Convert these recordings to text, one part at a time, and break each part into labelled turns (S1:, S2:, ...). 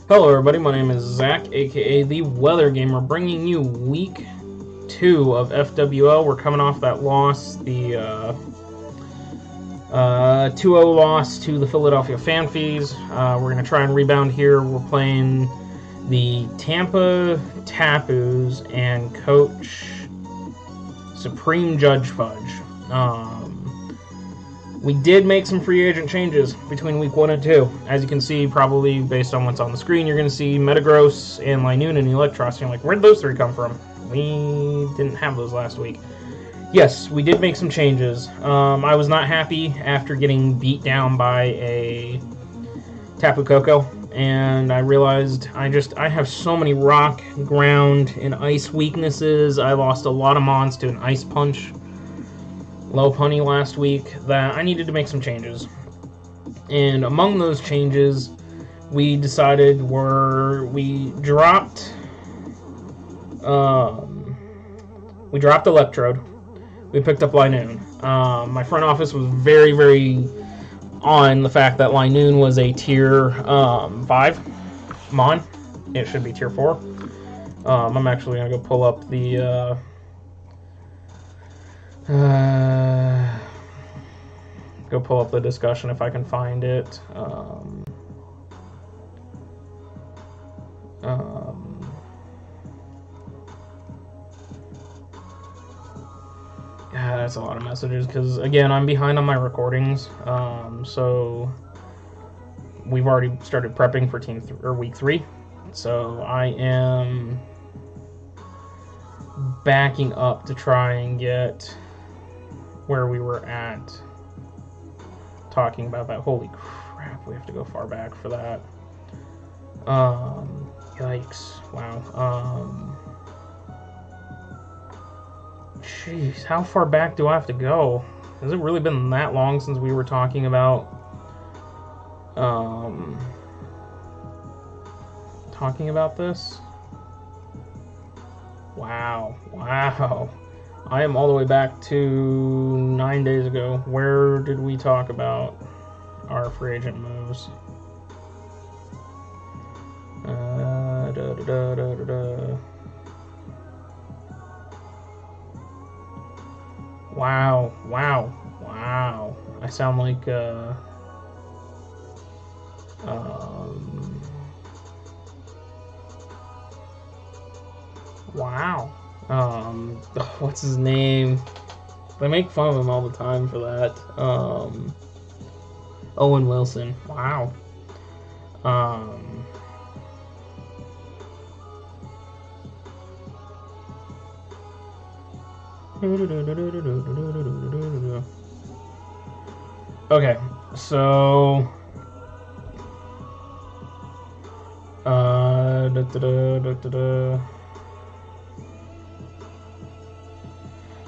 S1: Hello everybody, my name is Zach, aka The Weather Gamer, bringing you week 2 of FWL. We're coming off that loss, the 2-0 loss to the Philadelphia Fanfees. We're going to try and rebound here. We're playing the Tampa Tapoos and Coach Supreme Judge Fudge. We did make some free agent changes between week 1 and 2. As you can see, probably based on what's on the screen, you're going to see Metagross and Linoon and Electros. You're like, where'd those three come from? We didn't have those last week. Yes, we did make some changes. I was not happy after getting beat down by a Tapu Koko, and I realized I have so many rock, ground, and ice weaknesses. I lost a lot of mons to an Ice Punch Lopunny last week that I needed to make some changes. And among those changes, we decided we dropped Electrode. We picked up Linoon. My front office was very, very on the fact that Linoon was a tier 5 mon. It should be tier 4. I'm actually going to go pull up the discussion if I can find it. Yeah, that's a lot of messages because, again, I'm behind on my recordings. So we've already started prepping for week 3. So I am backing up to try and get where we were at talking about that. Holy crap, we have to go far back for that. Yikes. Wow. Jeez, how far back do I have to go? Has it really been that long since we were talking about this? Wow. I am all the way back to 9 days ago. Where did we talk about our free agent moves? Wow. I sound like wow. What's his name? They make fun of him all the time for that. Owen Wilson. Wow. Okay, so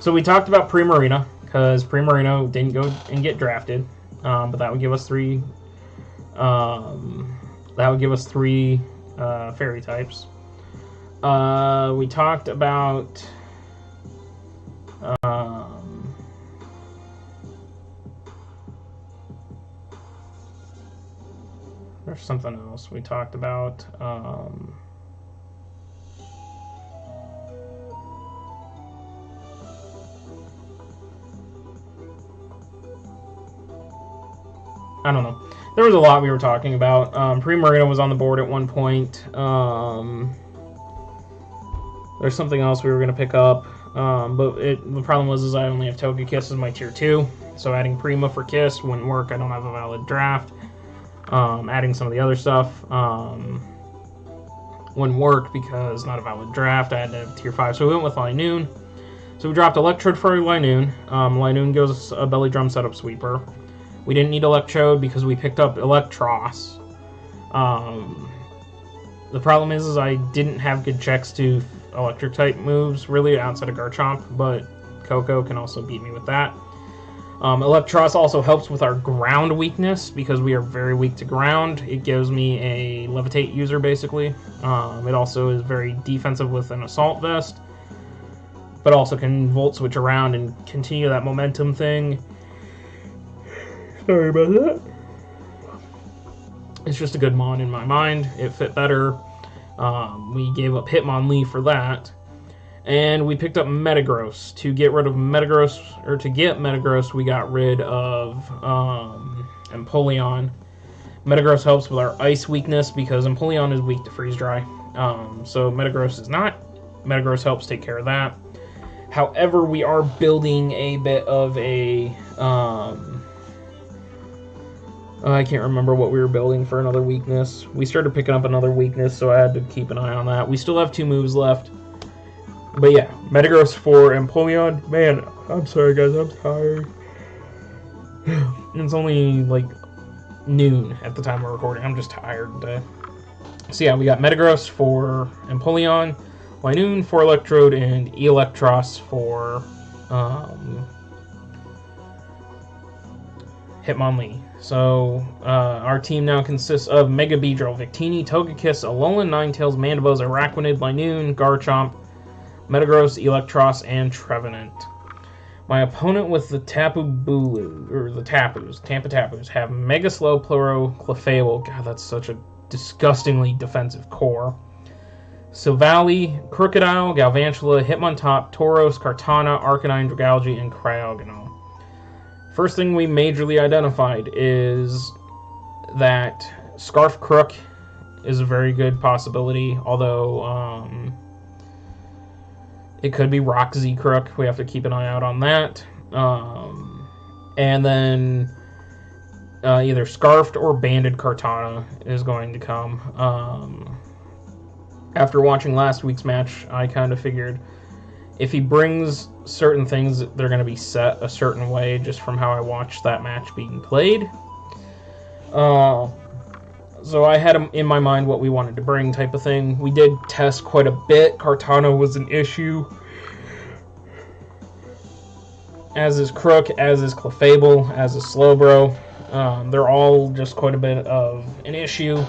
S1: so we talked about Primarina because Primarina didn't go and get drafted, but that would give us three. Fairy types. We talked about there's something else we talked about. I don't know. There was a lot we were talking about. Primarina was on the board at one point. There's something else we were going to pick up. But the problem was I only have Togekiss as my tier 2. So adding Prima for Kiss wouldn't work. I don't have a valid draft. Adding some of the other stuff wouldn't work because not a valid draft. I had to have tier 5. So we went with Linoon. So we dropped Electrode for Linoon. Linoon goes a Belly Drum setup sweeper. We didn't need Electrode because we picked up Electros. The problem is I didn't have good checks to electric type moves really outside of Garchomp, but Koko can also beat me with that. Electros also helps with our ground weakness because we are very weak to ground. It gives me a Levitate user basically. It also is very defensive with an Assault Vest, but also can Volt Switch around and continue that momentum thing. Sorry about that. It's just a good mon in my mind. It fit better. We gave up Hitmonlee for that. And we picked up Metagross. To get rid of Metagross, or to get Metagross, we got rid of Empoleon. Metagross helps with our ice weakness because Empoleon is weak to freeze dry. So Metagross is not. Metagross helps take care of that. However, we are building a bit of a... I can't remember what we were building for another weakness. We started picking up another weakness, so I had to keep an eye on that. We still have 2 moves left. But yeah, Metagross for Empoleon. Man, I'm sorry guys, I'm tired. It's only like noon at the time of recording. I'm just tired today. So yeah, we got Metagross for Empoleon, Linoon for Electrode, and Eelektross for Hitmonlee. So our team now consists of Mega Beedrill, Victini, Togekiss, Alolan, Ninetales, Mandibuzz, Araquanid, Linoon, Garchomp, Metagross, Eelektross, and Trevenant. My opponent with the Tampa Tapus, have Mega Slow, Pluro, Clefable. God, that's such a disgustingly defensive core. Silvally, Crocodile, Galvantula, Hitmontop, Tauros, Kartana, Arcanine, Dragalge, and Cryogonal. First thing we majorly identified is that Scarf Crook is a very good possibility, although it could be Rock Z Crook. We have to keep an eye out on that. And then either Scarfed or Banded Kartana is going to come. After watching last week's match, I kind of figured if he brings certain things, they're going to be set a certain way just from how I watched that match being played. So I had in my mind what we wanted to bring type of thing. We did test quite a bit. Kartana was an issue. As is Crook, as is Clefable, as is Slowbro. They're all just quite a bit of an issue.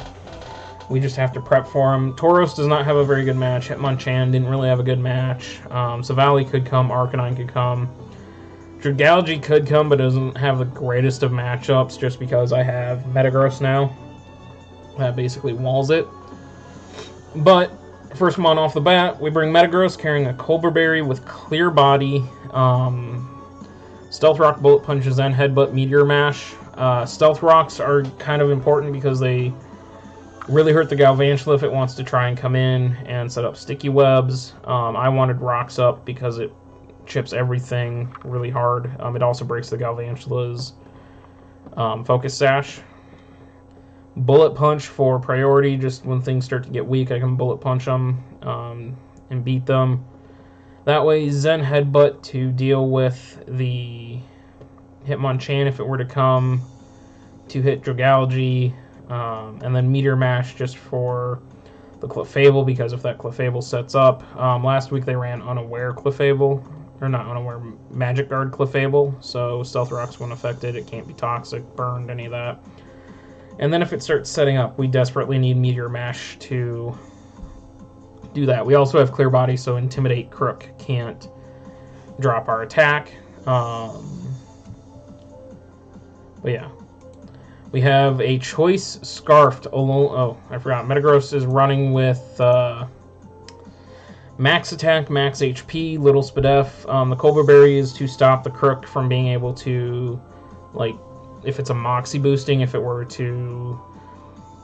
S1: We just have to prep for them. Tauros does not have a very good match. Hitmonchan didn't really have a good match. Silvally could come. Arcanine could come. Dragalge could come, but doesn't have the greatest of matchups just because I have Metagross now. That basically walls it. But, first one off the bat, we bring Metagross carrying a Colbur Berry with Clear Body. Stealth Rock, Bullet Punch, Zen Headbutt, Meteor Mash. Stealth Rocks are kind of important because they really hurt the Galvantula if it wants to try and come in and set up sticky webs. I wanted Rocks up because it chips everything really hard. It also breaks the Galvantula's Focus Sash. Bullet Punch for priority, just when things start to get weak, I can Bullet Punch them and beat them. That way, Zen Headbutt to deal with the Hitmonchan if it were to come, to hit Dragalge, and then Meteor Mash just for the Clefable, because if that Clefable sets up, last week they ran Unaware Clefable, or not Unaware, Magic Guard Clefable, so Stealth Rocks won't affect it, it can't be toxic, burned, any of that. And then if it starts setting up, we desperately need Meteor Mash to do that. We also have Clear Body, so Intimidate Crook can't drop our attack. But yeah. We have a Choice Scarfed alone. Oh, I forgot. Metagross is running with Max Attack, Max HP, Little Spadef. The Colbur Berry is to stop the Crook from being able to, like, if it's a Moxie boosting, if it were to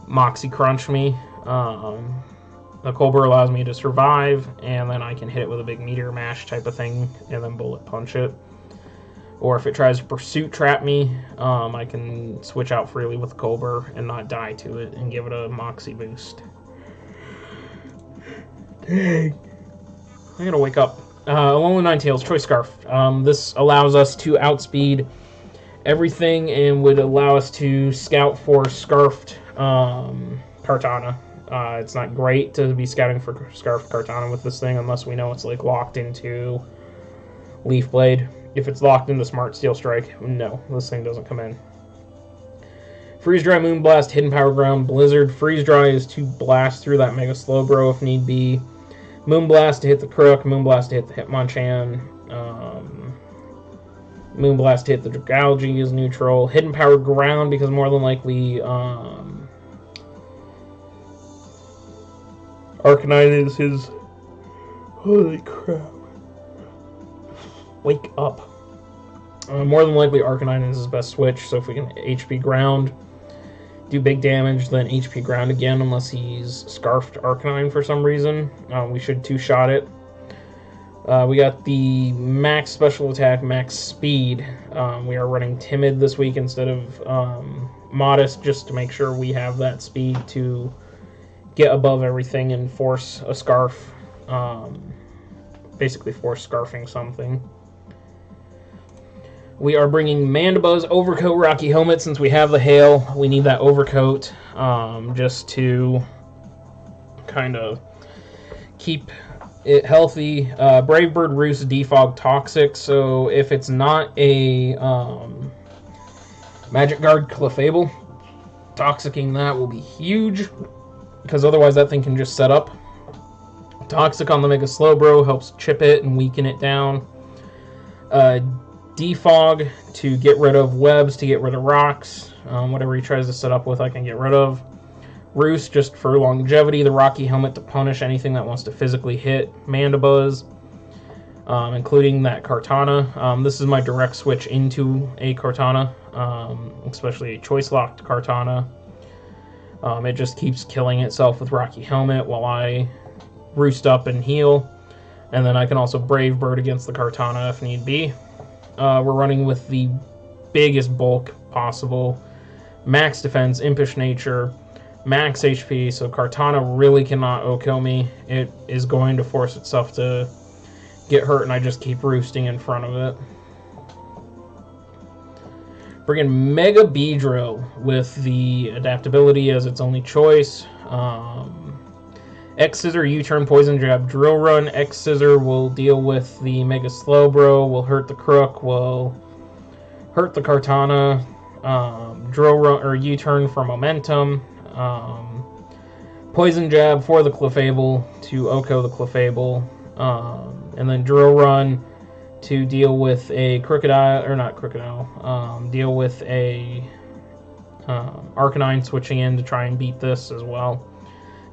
S1: Moxie Crunch me. The Colbur allows me to survive, and then I can hit it with a big Meteor Mash type of thing, and then Bullet Punch it. Or if it tries to Pursuit Trap me, I can switch out freely with Colbur and not die to it, and give it a Moxie boost. Dang. I gotta wake up. Alolan Ninetales, Choice Scarf. This allows us to outspeed everything and would allow us to scout for Scarfed Kartana. It's not great to be scouting for Scarfed Kartana with this thing unless we know it's like locked into Leaf Blade. If it's locked into Smart Steel Strike, no, this thing doesn't come in. Freeze Dry, Moonblast, Hidden Power Ground, Blizzard. Freeze Dry is to blast through that Mega Slowbro if need be. Moonblast to hit the Crook, Moonblast to hit the Hitmonchan. Moonblast to hit the Dragalge is neutral. Hidden Power Ground because more than likely Arcanine is his... Holy crap. Wake up. More than likely, Arcanine is his best switch, so if we can HP Ground, do big damage, then HP Ground again, unless he's Scarfed Arcanine for some reason. We should two-shot it. We got the max special attack, max speed. We are running Timid this week instead of Modest, just to make sure we have that speed to get above everything and force a Scarf. Basically force Scarfing something. We are bringing Mandibu's Overcoat Rocky Helmet since we have the Hail. We need that Overcoat just to kind of keep it healthy. Brave Bird, Roost, Defog, Toxic. So if it's not a Magic Guard Clefable, Toxicking that will be huge, because otherwise that thing can just set up. Toxic on the Mega Slowbro helps chip it and weaken it down. Defog to get rid of webs, to get rid of rocks. Whatever he tries to set up with, I can get rid of. Roost just for longevity. The Rocky Helmet to punish anything that wants to physically hit Mandibuzz, including that Kartana. This is my direct switch into a Kartana, especially a choice-locked Kartana. It just keeps killing itself with Rocky Helmet while I roost up and heal. And then I can also Brave Bird against the Kartana if need be. We're running with the biggest bulk possible. Max defense, impish nature, max HP, so Kartana really cannot OHKO me. It is going to force itself to get hurt, and I just keep roosting in front of it. Bringing Mega Beedrill with the adaptability as its only choice. X-Scissor, U-Turn, Poison Jab, Drill Run. X-Scissor will deal with the Mega Slowbro, will hurt the Crook, will hurt the Kartana. Drill Run or U-Turn for momentum. Poison Jab for the Clefable to OHKO the Clefable. And then Drill Run to deal with a Crocodile, or not Crocodile, deal with a Arcanine switching in to try and beat this as well.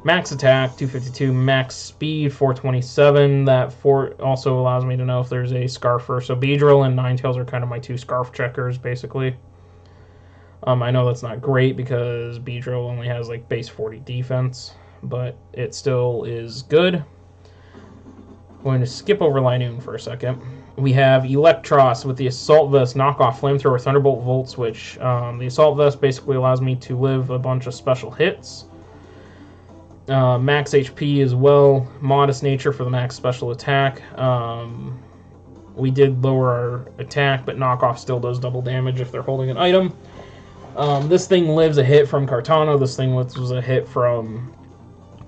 S1: Max attack, 252. Max speed, 427. That also allows me to know if there's a Scarfer. So Beedrill and Ninetales are kind of my two Scarf checkers, basically. I know that's not great because Beedrill only has like base 40 defense, but it still is good. I'm going to skip over Linoon for a second. We have Electros with the Assault Vest, Knockoff, Flamethrower, Thunderbolt, Volt Switch. The Assault Vest basically allows me to live a bunch of special hits. Max HP as well. Modest nature for the max special attack. We did lower our attack, but Knockoff still does double damage if they're holding an item. This thing lives a hit from Kartana. This thing was a hit from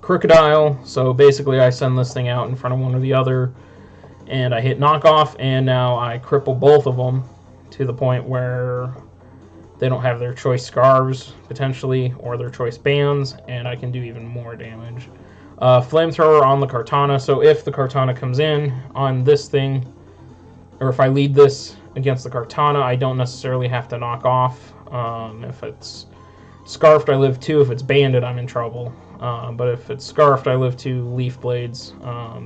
S1: Crocodile. So basically I send this thing out in front of one or the other, and I hit Knockoff, and now I cripple both of them to the point where they don't have their choice Scarves, potentially, or their choice Bands, and I can do even more damage. Flamethrower on the Kartana, so if the Kartana comes in on this thing, or if I lead this against the Kartana, I don't necessarily have to knock off. If it's Scarfed, I live 2. If it's Banded, I'm in trouble. But if it's Scarfed, I live 2 Leaf Blades,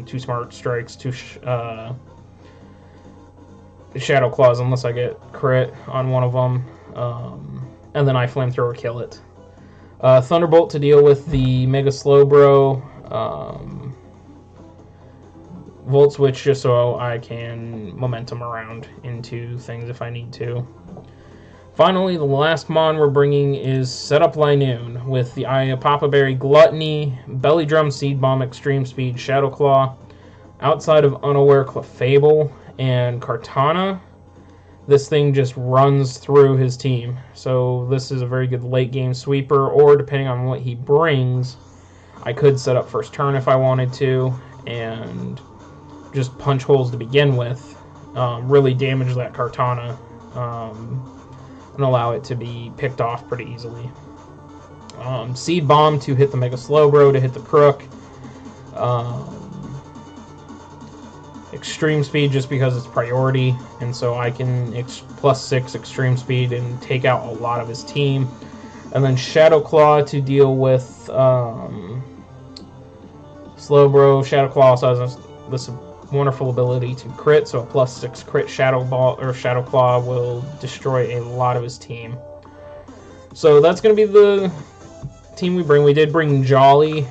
S1: 2 Smart Strikes, 2 Shadow Claws, unless I get crit on one of them. And then I Flamethrower kill it. Thunderbolt to deal with the Mega Slowbro. Volt Switch just so I can momentum around into things if I need to. Finally, the last mon we're bringing is Setup Linoon with the Papa Berry, Gluttony, Belly Drum, Seed Bomb, Extreme Speed, Shadow Claw. Outside of Unaware, Clefable, and Kartana, this thing just runs through his team. So this is a very good late game sweeper, or depending on what he brings, I could set up first turn if I wanted to, and just punch holes to begin with. Really damage that Kartana, and allow it to be picked off pretty easily. Seed Bomb to hit the Mega Slowbro, to hit the Crook. Extreme Speed just because it's priority, and so I can +6 Extreme Speed and take out a lot of his team. And then Shadow Claw to deal with Slowbro, Shadow Claw also has this wonderful ability to crit, so a +6 crit Shadow Ball or Shadow Claw will destroy a lot of his team. So that's going to be the team we bring. We did bring Jolly,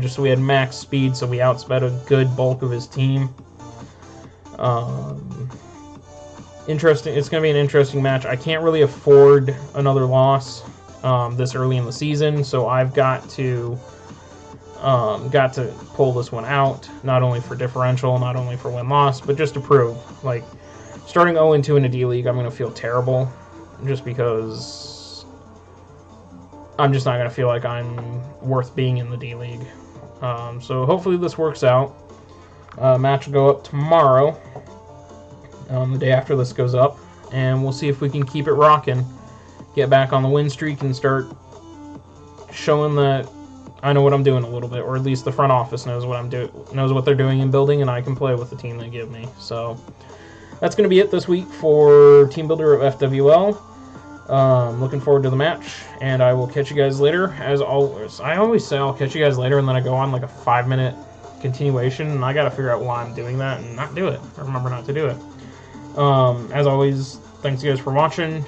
S1: just so we had max speed, so we outsped a good bulk of his team. Interesting. It's going to be an interesting match. I can't really afford another loss this early in the season, so I've got to pull this one out, not only for differential, not only for win-loss, but just to prove, like, starting 0-2 in a D-League, I'm going to feel terrible, just because I'm just not going to feel like I'm worth being in the D-League. So hopefully this works out. Match will go up tomorrow, the day after this goes up, and we'll see if we can keep it rocking, get back on the win streak, and start showing that I know what I'm doing a little bit, or at least the front office knows what knows what they're doing in building, and I can play with the team they give me. So that's going to be it this week for Team Builder of FWL. Looking forward to the match, and I will catch you guys later. As always, I always say I'll catch you guys later, and then I go on like a 5-minute continuation, and I got to figure out why I'm doing that and not do it. I remember not to do it. As always, thanks you guys for watching.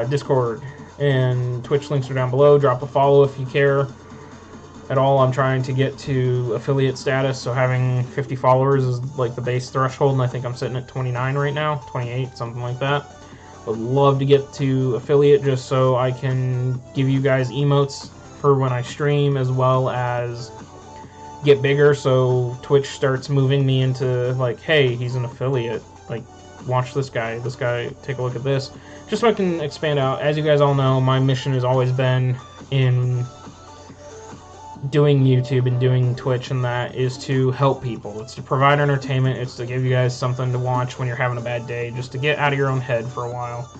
S1: Discord and Twitch links are down below. Drop a follow if you care at all. I'm trying to get to affiliate status, so having 50 followers is like the base threshold, and I think I'm sitting at 29 right now, 28, something like that. Would love to get to affiliate just so I can give you guys emotes for when I stream, as well as get bigger, so Twitch starts moving me into like, hey, he's an affiliate, like, watch this guy, take a look at this, just so I can expand out. As you guys all know, my mission has always been in doing YouTube and doing Twitch, and that is to help people. It's to provide entertainment. It's to give you guys something to watch when you're having a bad day, just to get out of your own head for a while.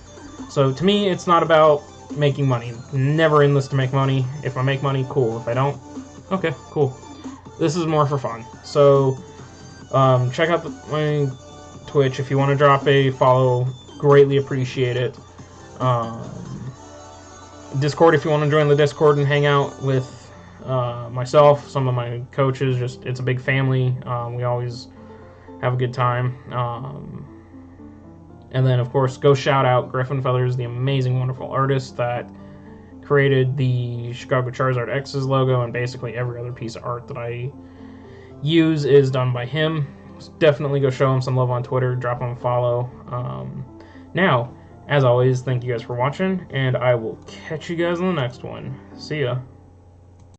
S1: So to me, it's not about making money. Never in this to make money. If I make money, cool. If I don't, okay, cool. This is more for fun. So check out my Twitch if you want to drop a follow. Greatly appreciate it. Discord if you want to join the Discord and hang out with myself, some of my coaches. Just, it's a big family. We always have a good time. And then, of course, go shout out Griffin Feathers, the amazing, wonderful artist that created the Chicago Charizard X's logo, and basically every other piece of art that I use is done by him. So definitely go show him some love on Twitter, drop him a follow. Now, as always, thank you guys for watching, and I will catch you guys in the next one. See ya.